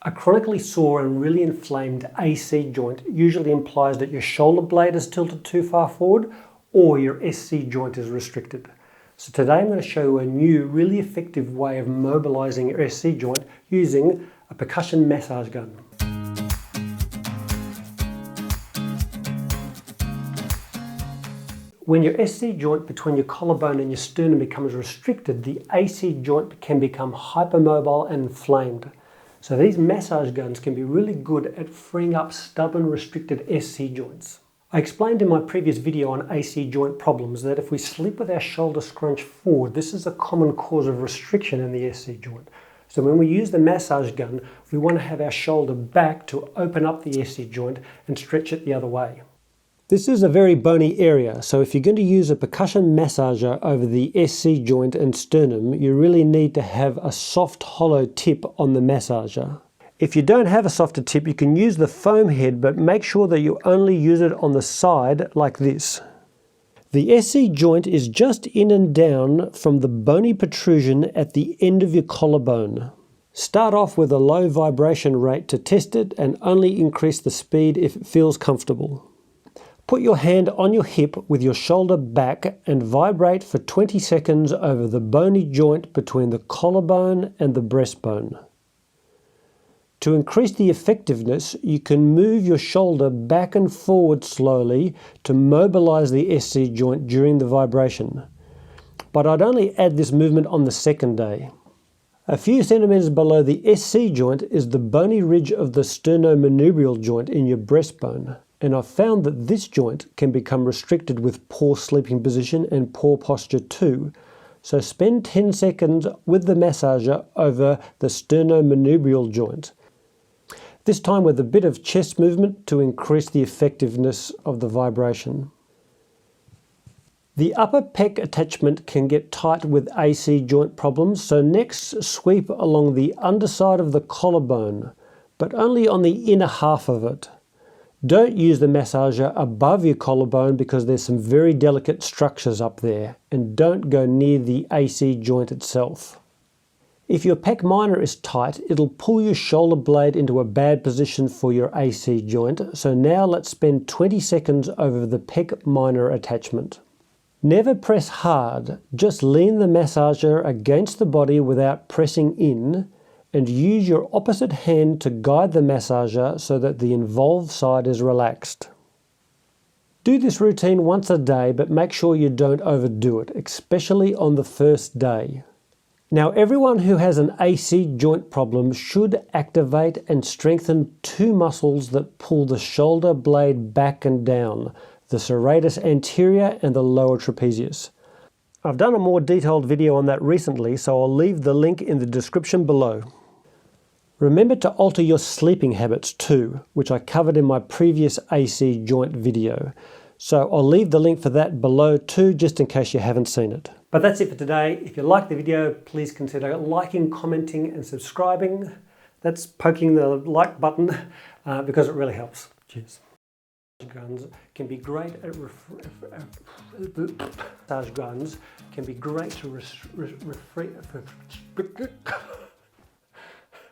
A chronically sore and really inflamed AC joint usually implies that your shoulder blade is tilted too far forward or your SC joint is restricted. So today I'm going to show you a new, really effective way of mobilizing your SC joint using a percussion massage gun. When your SC joint between your collarbone and your sternum becomes restricted, the AC joint can become hypermobile and inflamed. So these massage guns can be really good at freeing up stubborn, restricted SC joints. I explained in my previous video on AC joint problems that if we sleep with our shoulder scrunched forward, this is a common cause of restriction in the SC joint. So when we use the massage gun, we want to have our shoulder back to open up the SC joint and stretch it the other way. This is a very bony area, so if you're going to use a percussion massager over the SC joint and sternum, you really need to have a soft hollow tip on the massager. If you don't have a softer tip, you can use the foam head, but make sure that you only use it on the side like this. The SC joint is just in and down from the bony protrusion at the end of your collarbone. Start off with a low vibration rate to test it and only increase the speed if it feels comfortable. Put your hand on your hip with your shoulder back and vibrate for 20 seconds over the bony joint between the collarbone and the breastbone. To increase the effectiveness, you can move your shoulder back and forward slowly to mobilize the SC joint during the vibration. But I'd only add this movement on the second day. A few centimeters below the SC joint is the bony ridge of the sternocleidomastoid joint in your breastbone. And I've found that this joint can become restricted with poor sleeping position and poor posture too. So spend 10 seconds with the massager over the sternocleidomastoid joint. This time with a bit of chest movement to increase the effectiveness of the vibration. The upper pec attachment can get tight with AC joint problems, so next sweep along the underside of the collarbone, but only on the inner half of it. Don't use the massager above your collarbone because there's some very delicate structures up there, and don't go near the AC joint itself. If your Pec Minor is tight, it'll pull your shoulder blade into a bad position for your AC joint, so now let's spend 20 seconds over the Pec Minor attachment. Never press hard, just lean the massager against the body without pressing in, and use your opposite hand to guide the massager so that the involved side is relaxed. Do this routine once a day, but make sure you don't overdo it, especially on the first day. Now, everyone who has an AC joint problem should activate and strengthen two muscles that pull the shoulder blade back and down, the Serratus Anterior and the Lower Trapezius. I've done a more detailed video on that recently, so I'll leave the link in the description below. Remember to alter your sleeping habits too, which I covered in my previous AC joint video. So I'll leave the link for that below too, just in case you haven't seen it. But that's it for today. If you liked the video, please consider liking, commenting and subscribing. That's poking the like button because it really helps. Cheers. Guns can be great at massage guns can be great to